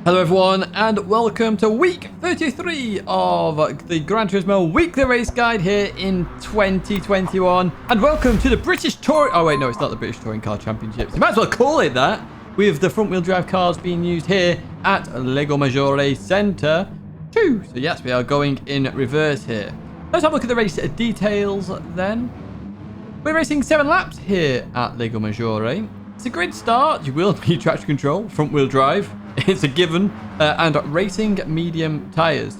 Hello everyone and welcome to week 33 of the Gran Turismo weekly race guide here in 2021, and welcome to the British Touring... Oh wait, no, it's not the British Touring Car Championships. You might as well call it that, with the front wheel drive cars being used here at Lego Maggiore Centre 2. So yes, we are going in reverse here. Let's have a look at the race details then. We're racing 7 laps here at Lego Maggiore. It's a grid start. You will need traction control, front wheel drive. It's a given, and racing medium tyres.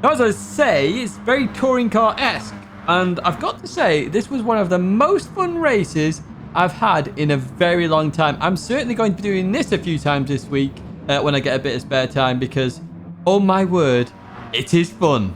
Now, as I say, it's very touring car-esque, and I've got to say, this was one of the most fun races I've had in a very long time. I'm certainly going to be doing this a few times this week when I get a bit of spare time, because, oh my word, it is fun.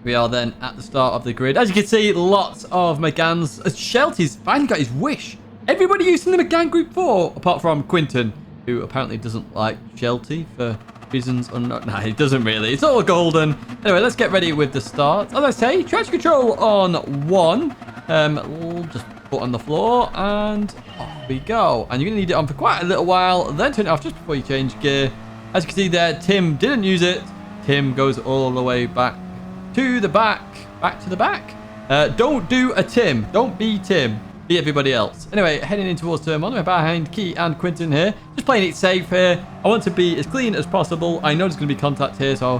We are then at the start of the grid. As you can see, lots of Meganes. Shelty's finally got his wish. Everybody using the Megane Group 4, apart from Quinton, who apparently doesn't like Shelty for reasons unknown. Nah, he doesn't really. It's all golden. Anyway, let's get ready with the start. As I say, traction control on 1. We'll just put on the floor and off we go. And you're going to need it on for quite a little while, then turn it off just before you change gear. As you can see there, Tim didn't use it. Tim goes all the way back to the back. Back to the back. Don't do a Tim. Don't be Tim. Be everybody else. Anyway, heading in towards turn 1. We're behind Key and Quinton here. Just playing it safe here. I want to be as clean as possible. I know there's going to be contact here, so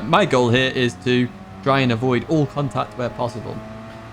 my goal here is to try and avoid all contact where possible.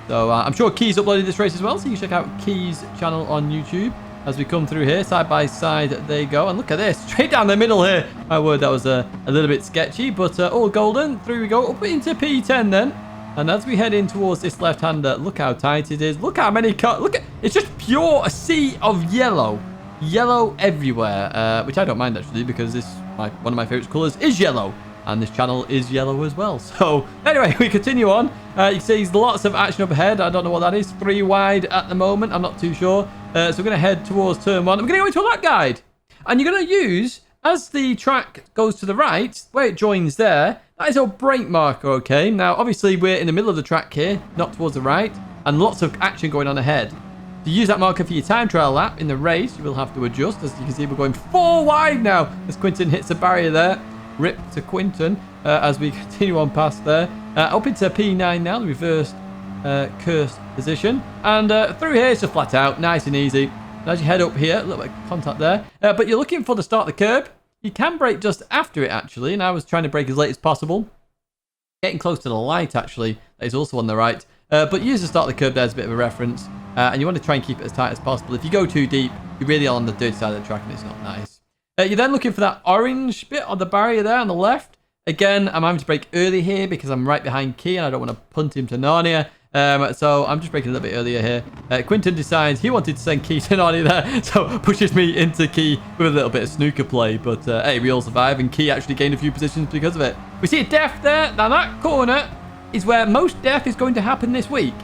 So I'm sure Key's uploaded this race as well, so you can check out Key's channel on YouTube as we come through here. Side by side they go. And look at this. Straight down the middle here. My word, that was a little bit sketchy, but all golden. Through we go. Up into P10 then. And as we head in towards this left-hander, look how tight it is. Look how many cars. Look at it's just pure a sea of yellow. Yellow everywhere, which I don't mind actually, because one of my favorite colors is yellow. And this channel is yellow as well. So anyway, we continue on. You can see there's lots of action up ahead. I don't know what that is. 3 wide at the moment. I'm not too sure. So we're going to head towards turn 1. We're going to go into a lap guide. And you're going to use, as the track goes to the right, where it joins there, that is our brake marker, okay? Now, obviously, we're in the middle of the track here, not towards the right, and lots of action going on ahead. To use that marker for your time trial lap in the race, you will have to adjust. As you can see, we're going 4 wide now as Quinton hits the barrier there. Rip to Quinton as we continue on past there. Up into P9 now, the reversed cursed position. And through here, it's just flat out, nice and easy. And as you head up here, a little bit of contact there. But you're looking for the start of the curb. You can brake just after it, actually, and I was trying to brake as late as possible. Getting close to the light, actually, that is also on the right. But use the start of the curb there as a bit of a reference. And you want to try and keep it as tight as possible. If you go too deep, you're really on the dirty side of the track, and it's not nice. You're then looking for that orange bit on the barrier there on the left. Again, I'm having to brake early here because I'm right behind Key, and I don't want to punt him to Narnia. So I'm just braking a little bit earlier here. Quinton decides he wanted to send Key to Narnia there, so pushes me into Key with a little bit of snooker play. But hey, we all survive, and Key actually gained a few positions because of it. We see a death there. Now that corner is where most death is going to happen this week.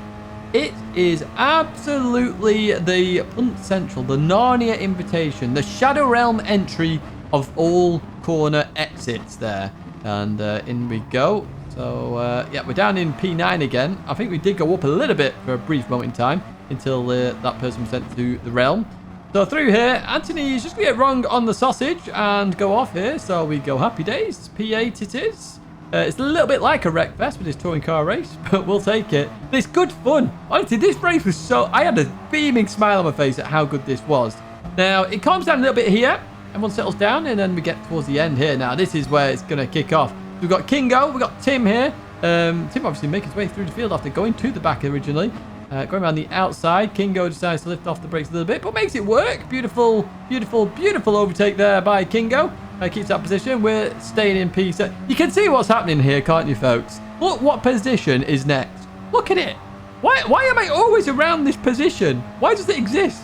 It is absolutely the Punt Central, the Narnia invitation, the Shadow Realm entry of all corner exits there. And in we go. So, yeah, we're down in P9 again. I think we did go up a little bit for a brief moment in time until that person was sent to the realm. So through here, Anthony is just going to get wrong on the sausage and go off here. So we go happy days. P8 it is. It's a little bit like a wreck fest with this touring car race, but we'll take it. But it's good fun. Honestly, this race was so... I had a beaming smile on my face at how good this was. Now, it calms down a little bit here. Everyone settles down, and then we get towards the end here. Now, this is where it's going to kick off. We've got Kingo, we've got Tim here. Tim obviously making his way through the field after going to the back originally. Going around the outside, Kingo decides to lift off the brakes a little bit, but makes it work. Beautiful, beautiful, beautiful overtake there by Kingo. Keeps that position. We're staying in P7. You can see what's happening here, can't you, folks? Look what position is next. Look at it. Why am I always around this position? Why does it exist?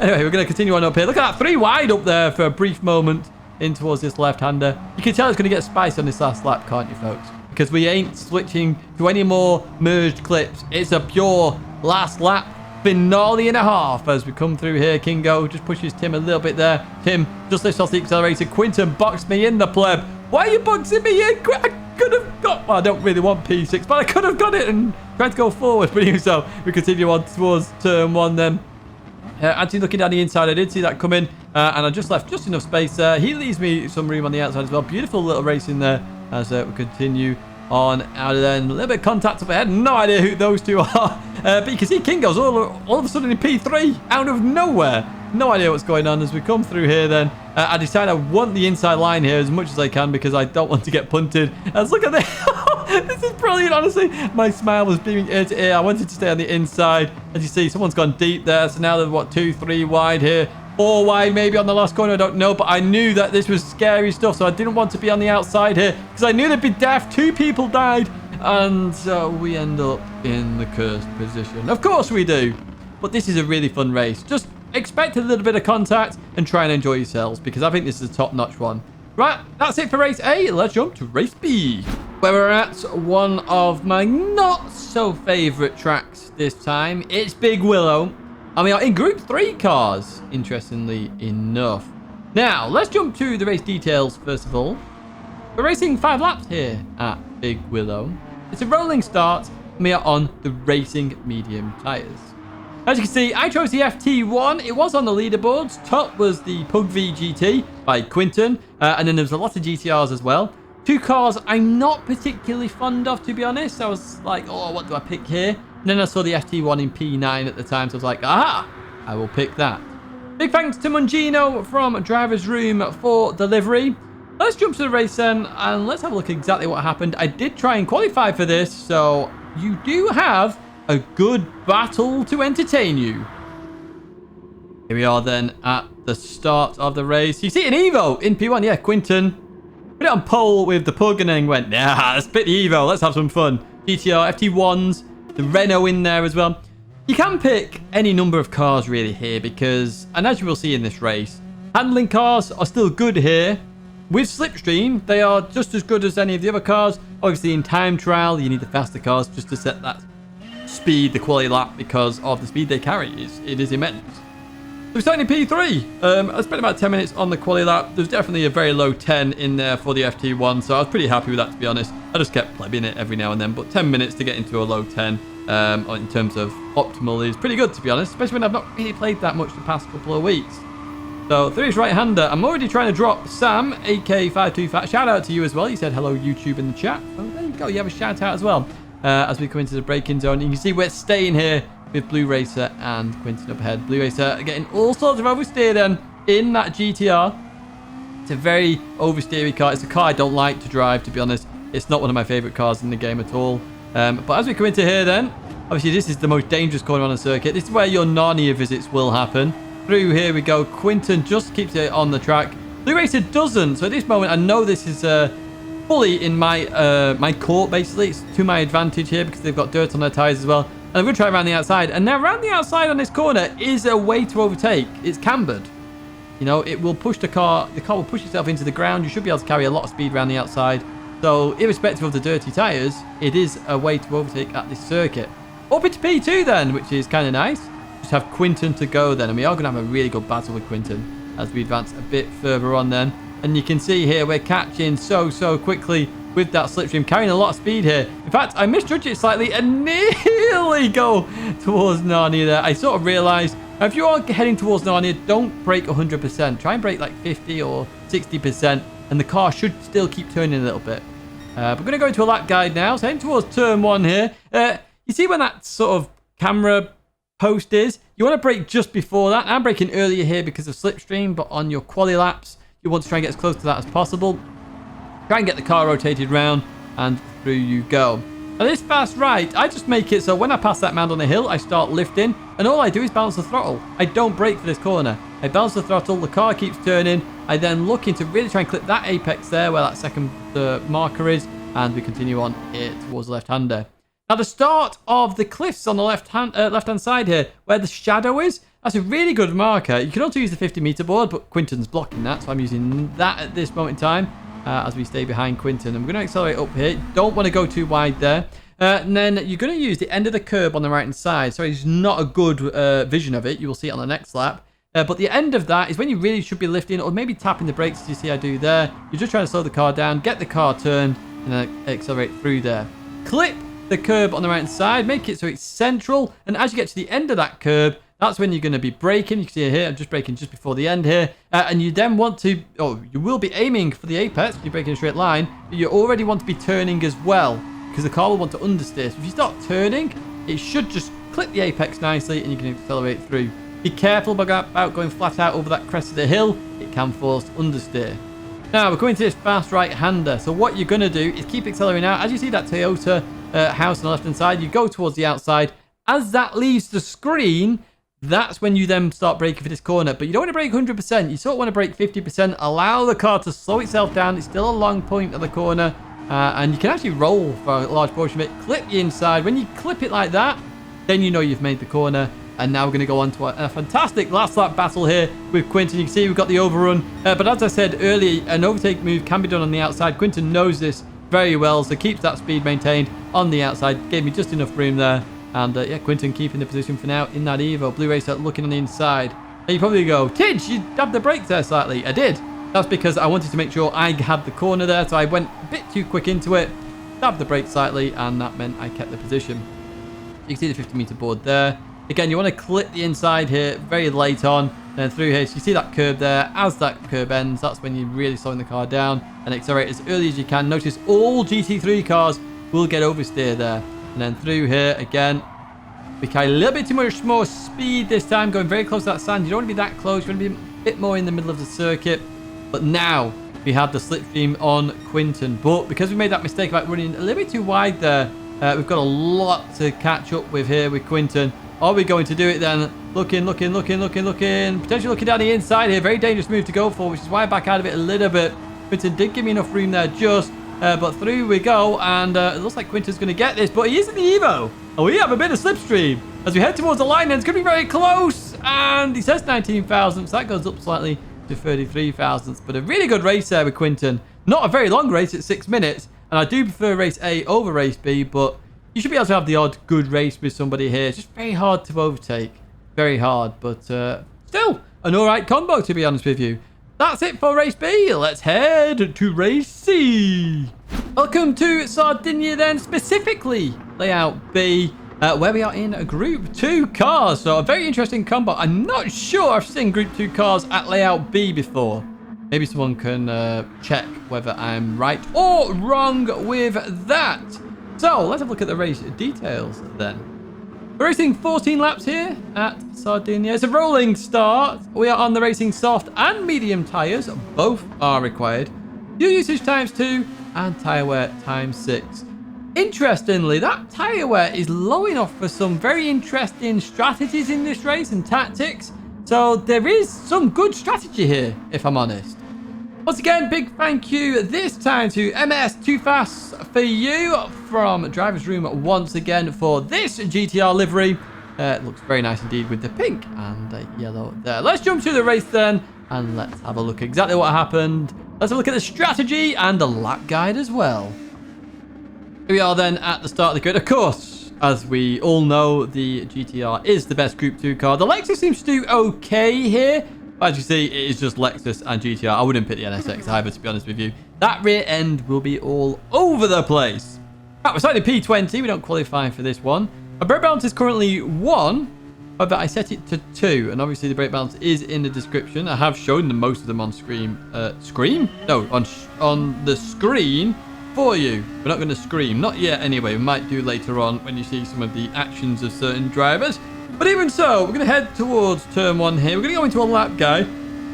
Anyway, we're going to continue on up here. Look at that, 3 wide up there for a brief moment in towards this left-hander. You can tell it's going to get spicy on this last lap, can't you, folks? Because we ain't switching to any more merged clips. It's a pure last lap finale and a half as we come through here. Kingo just pushes Tim a little bit there. Tim just lifts off the accelerator. Quinton boxed me in, the pleb. Why are you boxing me in? I could have got... Well, I don't really want P6, but I could have got it and tried to go forward. But even so, we continue on towards turn 1 then. Actually, looking down the inside, I did see that coming, and I just left just enough space there. He leaves me some room on the outside as well. Beautiful little race in there as we continue on out of there. And a little bit of contact up ahead. No idea who those two are. But you can see King goes all of a sudden in P3 out of nowhere. No idea what's going on as we come through here then. I decide I want the inside line here as much as I can because I don't want to get punted. Let's look at this. This is brilliant, honestly. My smile was beaming ear to ear. I wanted to stay on the inside. As you see, someone's gone deep there. So now they're, what, 2, 3 wide here. 4 wide maybe on the last corner. I don't know. But I knew that this was scary stuff. So I didn't want to be on the outside here because I knew they'd be deaf. 2 people died. And we end up in the cursed position. Of course we do. But this is a really fun race. Just expect a little bit of contact and try and enjoy yourselves because I think this is a top-notch one. Right, that's it for race A. Let's jump to race B, where we're at one of my not-so-favourite tracks this time. It's Big Willow. And we are in Group 3 cars, interestingly enough. Now, let's jump to the race details first of all. We're racing 5 laps here at Big Willow. It's a rolling start, and we are on the racing medium tyres. As you can see, I chose the FT1. It was on the leaderboards. Top was the Pug V GT by Quinton. And then there was a lot of GTRs as well. 2 cars I'm not particularly fond of, to be honest. I was like, oh, what do I pick here? And then I saw the FT1 in P9 at the time. So I was like, aha, I will pick that. Big thanks to Mungino from Driver's Room for delivery. Let's jump to the race then. And let's have a look at exactly what happened. I did try and qualify for this. So you do have a good battle to entertain you. Here we are then at the start of the race. You see an Evo in P1. Yeah, Quinton put it on pole with the Pug and then went, nah, let's pick the Evo. Let's have some fun. GTR, FT1s, the Renault in there as well. You can pick any number of cars really here because, and as you will see in this race, handling cars are still good here. With Slipstream, they are just as good as any of the other cars. Obviously in time trial, you need the faster cars just to set that speed, the quality lap, because of the speed they carry. It is immense. We're starting in P3. I spent about 10 minutes on the quality lap. There's definitely a very low 10 in there for the FT1, so I was pretty happy with that, to be honest. I just kept plebbing it every now and then, but 10 minutes to get into a low 10 in terms of optimal is pretty good, to be honest, especially when I've not really played that much the past couple of weeks. So, through his right-hander, I'm already trying to drop Sam, AK525. Shout out to you as well. You said hello, YouTube, in the chat. Oh, there you go. You have a shout out as well. As we come into the braking zone, you can see we're staying here with Blue Racer and Quinton up ahead. Blue Racer getting all sorts of oversteer then in that GTR. It's a very oversteery car. It's a car I don't like to drive, to be honest. It's not one of my favourite cars in the game at all. But as we come into here then, obviously this is the most dangerous corner on the circuit. This is where your Narnia visits will happen. Through here we go. Quinton just keeps it on the track. Blue Racer doesn't. So at this moment, I know this is fully in my my court, basically. It's to my advantage here because they've got dirt on their tyres as well. And I'm going to try around the outside. And now around the outside on this corner is a way to overtake. It's cambered. You know, it will push the car will push itself into the ground. You should be able to carry a lot of speed around the outside. So irrespective of the dirty tyres, it is a way to overtake at this circuit. Up into P2 then, which is kind of nice. Just have Quinton to go then. And we are going to have a really good battle with Quinton as we advance a bit further on then. And you can see here we're catching so quickly with that slipstream, carrying a lot of speed here. In fact, I misjudged it slightly and nearly go towards Narnia there. I sort of realised, if you are heading towards Narnia, don't brake 100%. Try and brake like 50 or 60%, and the car should still keep turning a little bit. We're going to go into a lap guide now, so heading towards turn 1 here. You see when that sort of camera post is? You want to brake just before that. I'm braking earlier here because of slipstream, but on your quali laps, you want to try and get as close to that as possible. Try and get the car rotated round, and through you go. Now this fast right, I just make it so when I pass that mound on the hill, I start lifting, and all I do is balance the throttle. I don't brake for this corner. I balance the throttle, the car keeps turning. I then look into really try and clip that apex there where that second marker is, and we continue on here towards the left-hander. Now the start of the cliffs on the left-hand side here, where the shadow is, that's a really good marker. You can also use the 50-meter board, but Quinton's blocking that, so I'm using that at this moment in time as we stay behind Quinton. And we're going to accelerate up here. Don't want to go too wide there. And then you're going to use the end of the curb on the right-hand side. So it's not a good vision of it. You will see it on the next lap. But the end of that is when you really should be lifting or maybe tapping the brakes, as you see I do there. You're just trying to slow the car down, get the car turned, and then accelerate through there. Clip the curb on the right-hand side, make it so it's central, and as you get to the end of that curb, that's when you're going to be braking. You can see it here, I'm just braking just before the end here. And you then want to, you will be aiming for the apex. You're braking in a straight line, but you already want to be turning as well, because the car will want to understeer. So if you start turning, it should just clip the apex nicely and you can accelerate through. Be careful about going flat out over that crest of the hill. It can force understeer. Now, we're going to this fast right-hander. So what you're going to do is keep accelerating out. As you see that Toyota house on the left-hand side, you go towards the outside. As that leaves the screen, that's when you then start braking for this corner. But you don't want to brake 100%. You sort of want to brake 50%. Allow the car to slow itself down. It's still a long point of the corner. And you can actually roll for a large portion of it. Clip the inside. When you clip it like that, then you know you've made the corner. And now we're going to go on to a fantastic last lap battle here with Quinton. You can see we've got the overrun. But as I said earlier, an overtake move can be done on the outside. Quinton knows this very well, so keeps that speed maintained on the outside. Gave me just enough room there. And yeah, Quinton keeping the position for now in that Evo. Blue Racer looking on the inside. Now you probably go, Tidge, you dabbed the brakes there slightly. I did. That's because I wanted to make sure I had the corner there. So I went a bit too quick into it. Dabbed the brakes slightly, and that meant I kept the position. You can see the 50-meter board there. Again, you want to clip the inside here very late on, and then through here. So you see that curb there. As that curb ends, that's when you're really slowing the car down and accelerate as early as you can. Notice all GT3 cars will get oversteer there. And then through here again, we carry a little bit too much more speed this time, going very close to that sand. You don't want to be that close. You want to be a bit more in the middle of the circuit. But now we have the slipstream on Quinton. But because we made that mistake about running a little bit too wide there, we've got a lot to catch up with here with Quinton. Are we going to do it then? Looking. Potentially looking down the inside here. Very dangerous move to go for, which is why I back out of it a little bit. Quinton did give me enough room there just. But through we go. And it looks like Quinton's going to get this. But he is in the Evo. And we have a bit of slipstream. As we head towards the line, then it's going to be very close. And he says 19,000. So that goes up slightly to 33,000. But a really good race there with Quinton. Not a very long race at 6 minutes. And I do prefer race A over race B. But you should be able to have the odd good race with somebody here. It's just very hard to overtake. Very hard. But still, an alright combo, to be honest with you. That's it for race B. Let's head to race C. Welcome to Sardegna then, specifically layout B, where we are in a group 2 cars. So a very interesting combo. I'm not sure I've seen group 2 cars at layout B before. Maybe someone can check whether I'm right or wrong with that. So, let's have a look at the race details then. We're racing 14 laps here at Sardegna. It's a rolling start. We are on the racing soft and medium tyres. Both are required. Fuel usage ×2 and tyre wear ×6. Interestingly, that tyre wear is low enough for some very interesting strategies in this race and tactics. So, there is some good strategy here, if I'm honest. Once again, big thank you this time to MS Too Fast for You from Driver's Room once again for this GTR livery. It looks very nice indeed with the pink and yellow there. Let's jump to the race then and let's have a look at exactly what happened. Let's have a look at the strategy and the lap guide as well. Here we are then at the start of the grid. Of course, as we all know, the GTR is the best Group 2 car. The Lexus seems to do okay here. As you see, it is just Lexus and GTR. I wouldn't pick the NSX either, to be honest with you. That rear end will be all over the place. Right, we're starting P20. We don't qualify for this one. My brake balance is currently 1. However, I set it to 2. And obviously, the brake balance is in the description. I have shown them most of them on screen. Scream? No, on the screen for you. We're not going to scream. Not yet, anyway. We might do later on when you see some of the actions of certain drivers. But even so, we're going to head towards turn 1 here. We're going to go into a lap guide.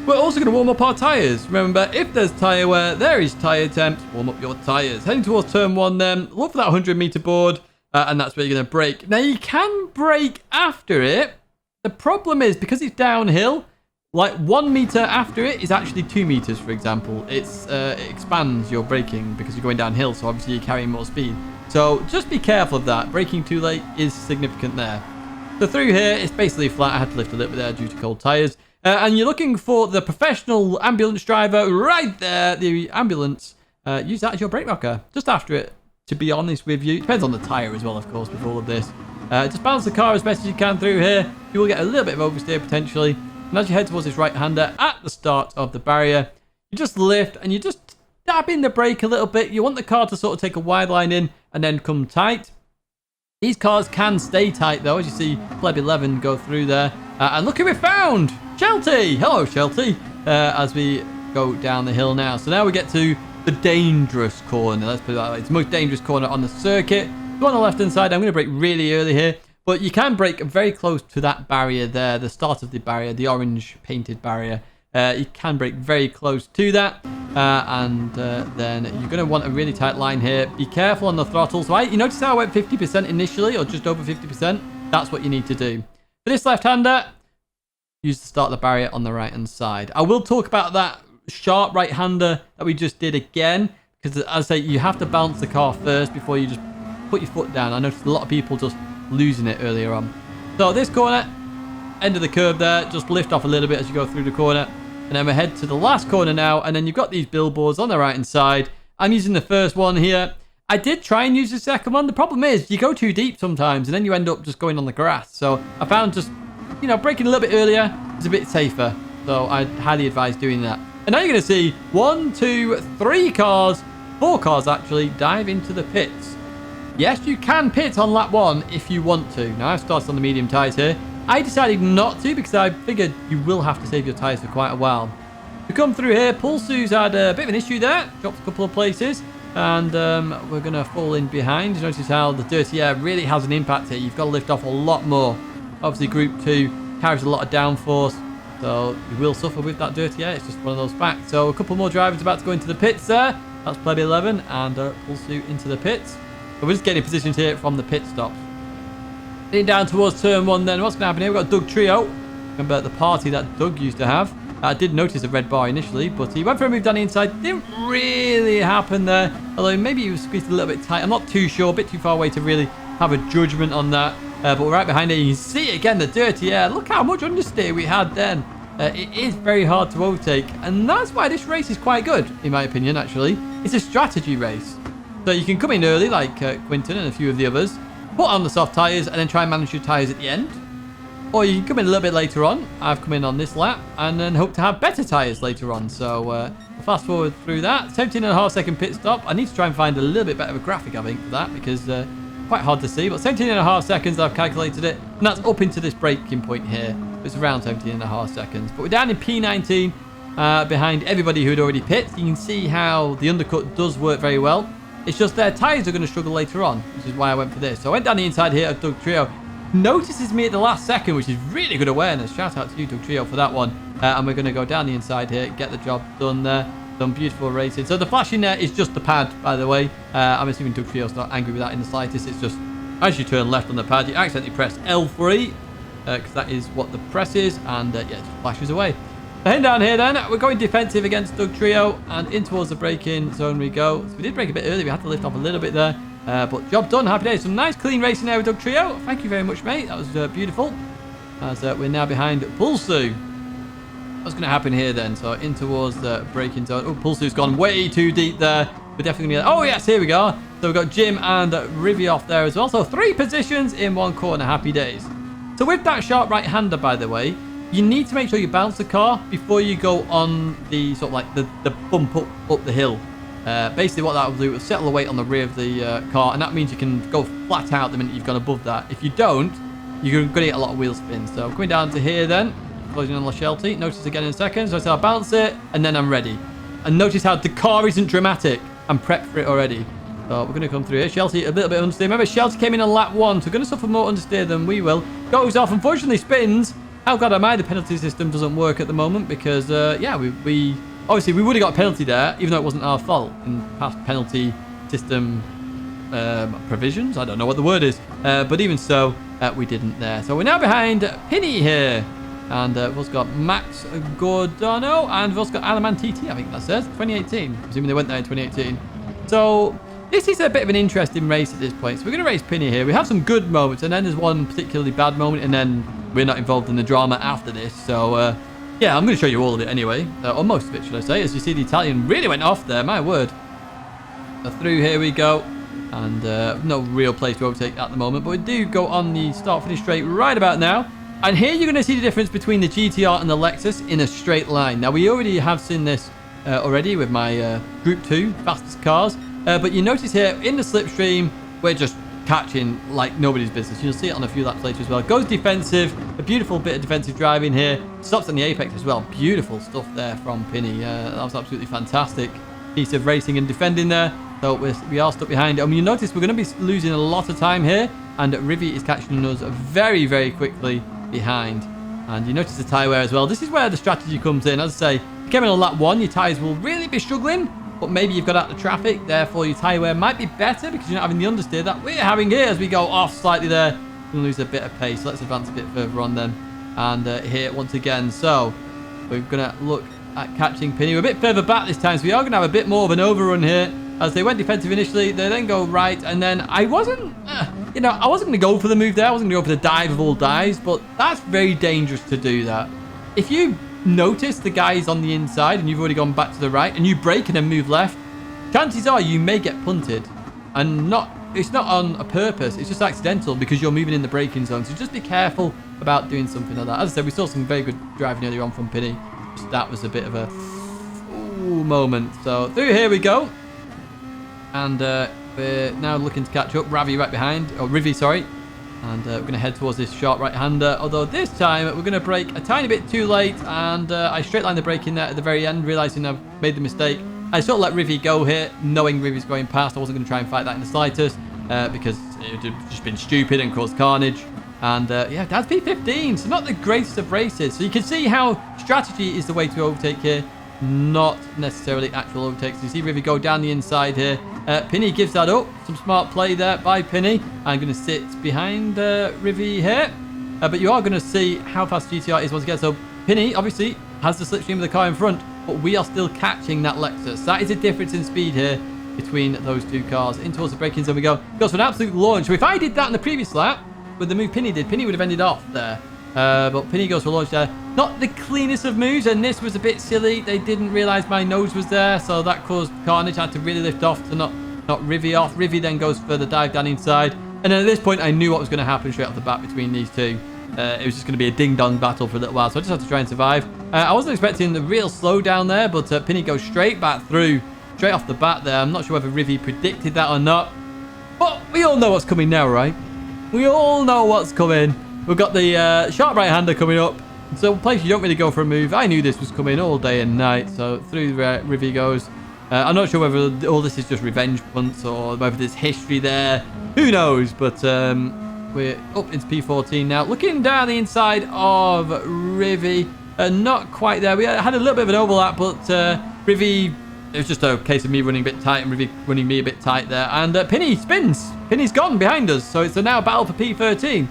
We're also going to warm up our tyres. Remember, if there's tyre wear, there is tyre temps. Warm up your tyres. Heading towards turn 1 then. Look for that 100-meter board. And that's where you're going to brake. Now, you can brake after it. The problem is, because it's downhill, like 1 meter after it is actually 2 meters, for example. It expands your braking because you're going downhill. So, obviously, you're carrying more speed. So, just be careful of that. Braking too late is significant there. So through here, it's basically flat. I had to lift a little bit there due to cold tyres. And you're looking for the professional ambulance driver right there. The ambulance, use that as your brake rocker. Just after it, to be honest with you. Depends on the tyre as well, of course, with all of this. Just balance the car as best as you can through here. You will get a little bit of oversteer potentially. And as you head towards this right-hander at the start of the barrier, you just lift and you just dab in the brake a little bit. You want the car to sort of take a wide line in and then come tight. These cars can stay tight though, as you see Pleb 11 go through there. And look who we found! Shelty! Hello, Shelty! As we go down the hill now. So now we get to the dangerous corner. Let's put it that way. It's the most dangerous corner on the circuit. Go on the left-hand side. I'm going to brake really early here. But you can brake very close to that barrier there. The start of the barrier. The orange painted barrier. You can brake very close to that. And then you're going to want a really tight line here. Be careful on the throttle. So you notice how I went 50% initially, or just over 50%? That's what you need to do. For this left-hander, use the start of the barrier on the right-hand side. I will talk about that sharp right-hander that we just did again. Because as I say, you have to balance the car first before you just put your foot down. I noticed a lot of people just losing it earlier on. So this corner, end of the curve there. Just lift off a little bit as you go through the corner. And then we head to the last corner now. And then you've got these billboards on the right-hand side. I'm using the first one here. I did try and use the second one. The problem is you go too deep sometimes. And then you end up just going on the grass. So I found just, you know, braking a little bit earlier is a bit safer. So I'd highly advise doing that. And now you're going to see 1, 2, 3 cars, 4 cars actually, dive into the pits. Yes, you can pit on lap 1 if you want to. Now I've started on the medium tyres here. I decided not to because I figured you will have to save your tyres for quite a while. We come through here. Pulsu's had a bit of an issue there. Dropped a couple of places. And we're going to fall in behind. You notice how the dirty air really has an impact here. You've got to lift off a lot more. Obviously, Group 2 carries a lot of downforce. So you will suffer with that dirty air. It's just one of those facts. So a couple more drivers about to go into the pits there. That's Pleb 11 and Pulsu into the pits. So we're just getting positions here from the pit stops. Getting down towards turn 1 then. What's going to happen here? We've got Doug Trio. Remember the party that Doug used to have. I did notice a red bar initially, but he went for a move down the inside. Didn't really happen there. Although maybe he was squeezed a little bit tight. I'm not too sure. A bit too far away to really have a judgment on that. But we're right behind it. You can see again the dirty air. Look how much understeer we had then. It is very hard to overtake. And that's why this race is quite good, in my opinion, actually. It's a strategy race. So you can come in early, like Quinton and a few of the others. Put on the soft tyres and then try and manage your tyres at the end. Or you can come in a little bit later on. I've come in on this lap and then hope to have better tyres later on. So fast forward through that. 17.5 second pit stop. I need to try and find a little bit better of a graphic, I think, for that because quite hard to see. But 17.5 seconds, I've calculated it. And that's up into this braking point here. It's around 17.5 seconds. But we're down in P19 behind everybody who'd already pit. You can see how the undercut does work very well. It's just their tyres are going to struggle later on, which is why I went for this. So I went down the inside here of Doug Trio. Notices me at the last second, which is really good awareness. Shout out to you, Doug Trio, for that one. And we're going to go down the inside here, get the job done there. Some beautiful racing. So the flashing there is just the pad, by the way. I'm assuming Doug Trio's not angry with that in the slightest. It's just, as you turn left on the pad, you accidentally press L3, because that is what the press is. And yeah, it just flashes away. Heading down here then, we're going defensive against Doug Trio. And in towards the braking zone we go. So we did brake a bit early. We had to lift off a little bit there. But job done, happy days. Some nice clean racing there with Doug Trio. Thank you very much, mate. That was beautiful. As we're now behind Pulsu. What's going to happen here then? So in towards the braking zone. Oh, Pulsu's gone way too deep there. We're definitely going to... Oh, yes, here we go. So we've got Jim and Rivy off there as well. So 3 positions in 1 corner. Happy days. So with that sharp right-hander, by the way, you need to make sure you balance the car before you go on the sort of like the bump up the hill. Basically what that will do is settle the weight on the rear of the car, and that means you can go flat out the minute you've gone above that. If you don't, you're going to get a lot of wheel spin. So coming down to here then, closing on the Shelty. Notice again in a second. So I'll balance it, and then I'm ready. And notice how the car isn't dramatic. I'm prepped for it already. So we're going to come through here. Shelty a little bit understeer. Remember, Shelty came in on lap 1, so we're going to suffer more understeer than we will. Goes off, unfortunately spins. How glad am I the penalty system doesn't work at the moment, because yeah, we obviously we would have got a penalty there, even though it wasn't our fault in past penalty system provisions. I don't know what the word is, but even so, we didn't there. So we're now behind Pinny here, and we've also got Max Gordano, and we've also got Alaman TT, I think that says 2018. Assuming they went there in 2018. So this is a bit of an interesting race at this point. So we're going to race Pinny here. We have some good moments, and then there's one particularly bad moment, and then we're not involved in the drama after this. So yeah, I'm going to show you all of it anyway, or most of it, should I say. As you see, the Italian really went off there, my word. So through here we go, and no real place to overtake at the moment, but we do go on the start-finish straight right about now. And here you're going to see the difference between the GTR and the Lexus in a straight line. Now, we already have seen this already with my Group 2 fastest cars, but you notice here in the slipstream, we're just catching like nobody's business. You'll see it on a few laps later as well. Goes defensive, a beautiful bit of defensive driving here. Stops on the apex as well. Beautiful stuff there from Pinny. That was absolutely fantastic piece of racing and defending there. So we are stuck behind. You notice we're going to be losing a lot of time here, and Rivy is catching us very, very quickly behind. And you notice the tyre wear as well. This is where the strategy comes in. As I say, if you came in on lap 1, your tyres will really be struggling, but maybe you've got out the traffic, therefore your tyre wear might be better because you're not having the understeer that we're having here as we go off slightly there. We're going to lose a bit of pace. Let's advance a bit further on then. And here once again. So we're going to look at catching Pinny. We're a bit further back this time, so we are going to have a bit more of an overrun here. As they went defensive initially, they then go right, and then I wasn't going to go for the move there. I wasn't going to go for the dive of all dives, but that's very dangerous to do that. If you notice the guys on the inside and you've already gone back to the right and you brake and then move left, chances are you may get punted. And it's not on a purpose, it's just accidental because you're moving in the braking zone. So just be careful about doing something like that. As I said, we saw some very good driving earlier on from Pinny. Just that was a bit of a moment. So through here we go. And we're now looking to catch up. Rivy, sorry. And we're going to head towards this sharp right-hander. Although this time, we're going to brake a tiny bit too late. And I straight-lined the brake in there at the very end, realising I've made the mistake. I sort of let Rivy go here, knowing Rivy's going past. I wasn't going to try and fight that in the slightest. Because it would have just been stupid and caused carnage. And yeah, that's P15. So not the greatest of races. So you can see how strategy is the way to overtake here. Not necessarily actual overtakes. You see Rivy go down the inside here. Pinny gives that up. Some smart play there by Pinny. I'm going to sit behind Rivy here. But you are going to see how fast GTR is once again. So Pinny obviously has the slipstream of the car in front, but we are still catching that Lexus. That is a difference in speed here between those two cars. In towards the braking zone we go. Goes for an absolute launch. So if I did that in the previous lap, with the move Pinny did, Pinny would have ended off there. But Pinny goes for a launch there. Not the cleanest of moves, and this was a bit silly. They didn't realise my nose was there, so that caused carnage. I had to really lift off to not Rivy off. Rivy then goes for the dive down inside. And then at this point, I knew what was going to happen straight off the bat between these two. It was just going to be a ding-dong battle for a little while, so I just had to try and survive. I wasn't expecting the real slowdown there, but Pinny goes straight back through, straight off the bat there. I'm not sure whether Rivy predicted that or not. But we all know what's coming now, right? We all know what's coming. We've got the sharp right-hander coming up. So a place you don't really go for a move. I knew this was coming all day and night. So through Rivy goes. I'm not sure whether all this is just revenge punts or whether there's history there. Who knows? But we're up into P14 now. Looking down the inside of Rivy. Not quite there. We had a little bit of an overlap, but Rivy... It was just a case of me running a bit tight and Rivy running me a bit tight there. And Pinny spins. Pinny's gone behind us. So it's a now battle for P13.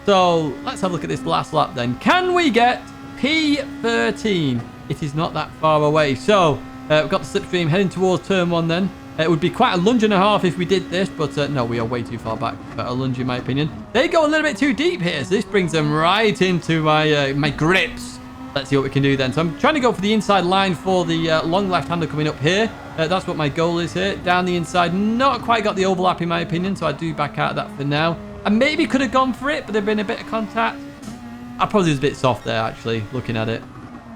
So let's have a look at this last lap then. Can we get P13? It is not that far away. So we've got the slipstream heading towards turn 1 then. It would be quite a lunge and a half if we did this, but no, we are way too far back for a lunge in my opinion. They go a little bit too deep here, so this brings them right into my grips. Let's see what we can do then. So I'm trying to go for the inside line for the long left-hander coming up here. That's what my goal is here. Down the inside, not quite got the overlap in my opinion, so I do back out of that for now. I maybe could have gone for it, but there'd been a bit of contact. I probably was a bit soft there, actually, looking at it.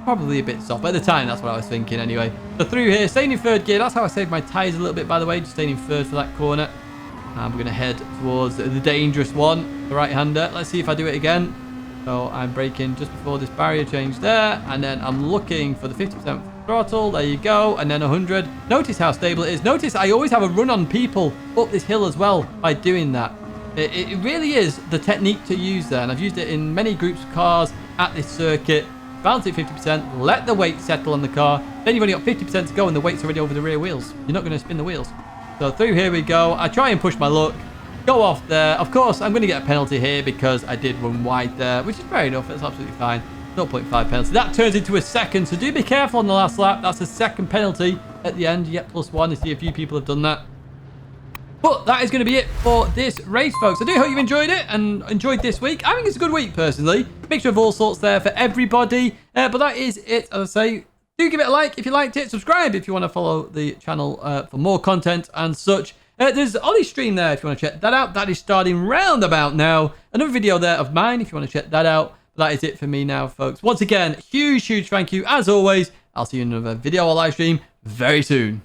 Probably a bit soft. But at the time, that's what I was thinking anyway. So through here, staying in third gear. That's how I saved my tyres a little bit, by the way. Just staying in third for that corner. And we're going to head towards the dangerous one, the right-hander. Let's see if I do it again. So I'm braking just before this barrier change there. And then I'm looking for the 50% throttle. There you go. And then 100. Notice how stable it is. Notice I always have a run on people up this hill as well by doing that. It really is the technique to use there. And I've used it in many groups of cars at this circuit. Balance it 50%. Let the weight settle on the car. Then you've only got 50% to go and the weight's already over the rear wheels. You're not going to spin the wheels. So through here we go. I try and push my luck. Go off there. Of course, I'm going to get a penalty here because I did run wide there, which is fair enough. It's absolutely fine. 0.5 penalty. That turns into a second, so do be careful on the last lap. That's a second penalty at the end. You get +1. I see a few people have done that. But that is going to be it for this race, folks. I do hope you've enjoyed it and enjoyed this week. I think it's a good week, personally. Mixture of all sorts there for everybody. But that is it, as I say. Do give it a like if you liked it. Subscribe if you want to follow the channel for more content and such. There's Ollie's stream there if you want to check that out. That is starting round about now. Another video there of mine if you want to check that out. That is it for me now, folks. Once again, huge thank you. As always, I'll see you in another video or live stream very soon.